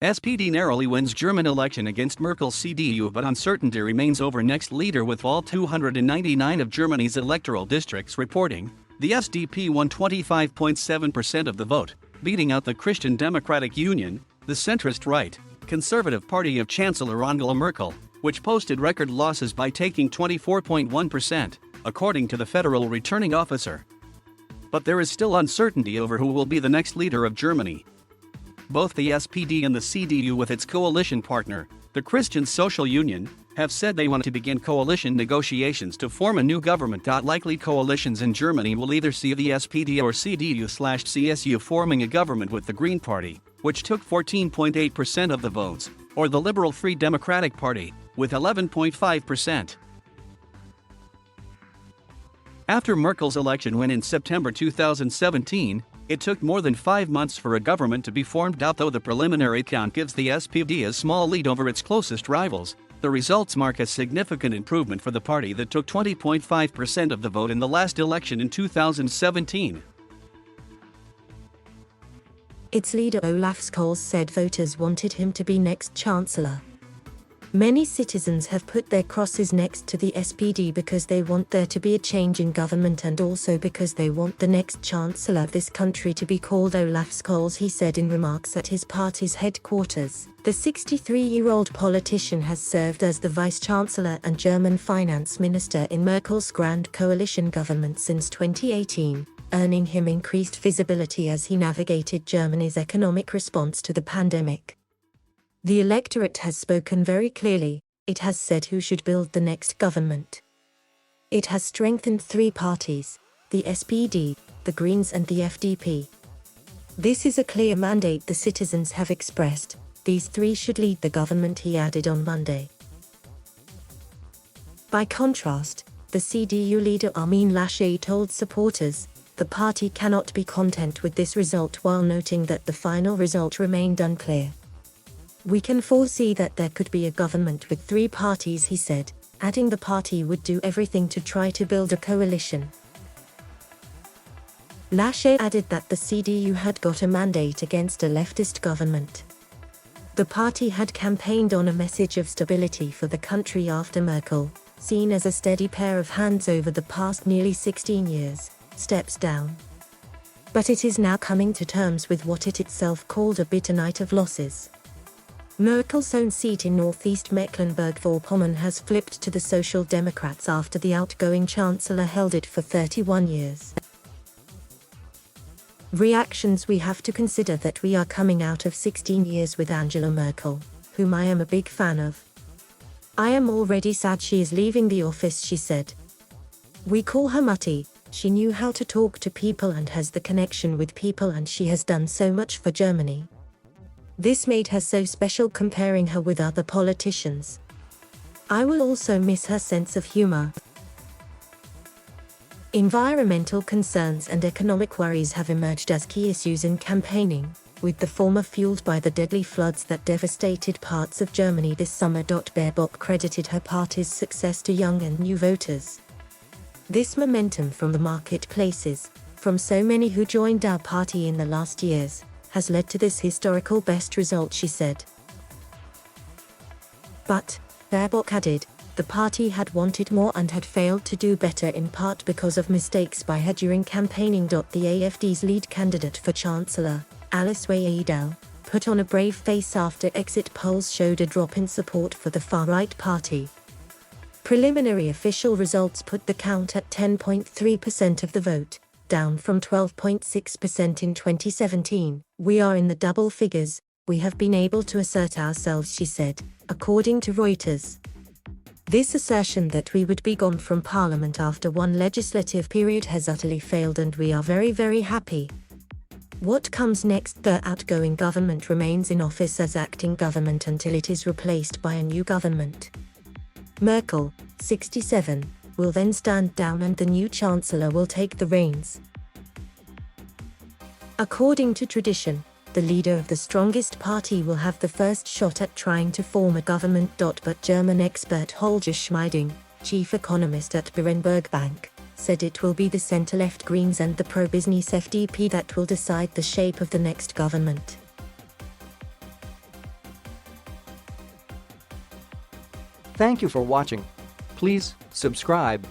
SPD narrowly wins German election against Merkel's CDU, but uncertainty remains over next leader, with all 299 of Germany's electoral districts reporting. The SDP won 25.7% of the vote, beating out the Christian Democratic Union, the centrist-right, conservative party of Chancellor Angela Merkel, which posted record losses by taking 24.1%, according to the Federal Returning Officer. But there is still uncertainty over who will be the next leader of Germany. Both the SPD and the CDU, with its coalition partner, the Christian Social Union, have said they want to begin coalition negotiations to form a new government. Likely coalitions in Germany will either see the SPD or CDU/CSU forming a government with the Green Party, which took 14.8% of the votes, or the Liberal Free Democratic Party, with 11.5%. After Merkel's election win in September 2017, it took more than 5 months for a government to be formed. Though the preliminary count gives the SPD a small lead over its closest rivals, the results mark a significant improvement for the party that took 20.5% of the vote in the last election in 2017. Its leader Olaf Scholz said voters wanted him to be next chancellor. Many citizens have put their crosses next to the SPD because they want there to be a change in government, and also because they want the next chancellor of this country to be called Olaf Scholz, he said in remarks at his party's headquarters. The 63-year-old politician has served as the vice-chancellor and German finance minister in Merkel's Grand Coalition government since 2018, earning him increased visibility as he navigated Germany's economic response to the pandemic. The electorate has spoken very clearly. It has said who should build the next government. It has strengthened 3 parties, the SPD, the Greens and the FDP. This is a clear mandate the citizens have expressed. These 3 should lead the government, he added on Monday. By contrast, the CDU leader Armin Laschet told supporters the party cannot be content with this result, while noting that the final result remained unclear. "We can foresee that there could be a government with 3 parties," he said, adding the party would do everything to try to build a coalition. Laschet added that the CDU had got a mandate against a leftist government. The party had campaigned on a message of stability for the country after Merkel, seen as a steady pair of hands over the past nearly 16 years, steps down. But it is now coming to terms with what it itself called a bitter night of losses. Merkel's own seat in northeast Mecklenburg-Vorpommern has flipped to the Social Democrats after the outgoing chancellor held it for 31 years. Reactions: We have to consider that we are coming out of 16 years with Angela Merkel, whom I am a big fan of. I am already sad she is leaving the office, she said. We call her Mutti. She knew how to talk to people and has the connection with people, and she has done so much for Germany. This made her so special, comparing her with other politicians. I will also miss her sense of humor. Environmental concerns and economic worries have emerged as key issues in campaigning, with the former fueled by the deadly floods that devastated parts of Germany this summer. Baerbock credited her party's success to young and new voters. This momentum from the marketplaces, from so many who joined our party in the last years, has led to this historical best result, she said. But, Baerbock added, the party had wanted more and had failed to do better, in part because of mistakes by her during campaigning. The AfD's lead candidate for chancellor, Alice Weidel, put on a brave face after exit polls showed a drop in support for the far-right party. Preliminary official results put the count at 10.3% of the vote, down from 12.6% in 2017. We are in the double figures. We have been able to assert ourselves, she said, according to Reuters. This assertion that we would be gone from Parliament after one legislative period has utterly failed, and we are very, very happy. What comes next? The outgoing government remains in office as acting government until it is replaced by a new government. Merkel, 67, will then stand down and the new chancellor will take the reins. According to tradition, the leader of the strongest party will have the first shot at trying to form a government. But German expert Holger Schmeiding, chief economist at Berenberg Bank, said it will be the centre-left Greens and the pro-business FDP that will decide the shape of the next government. Thank you for watching. Please subscribe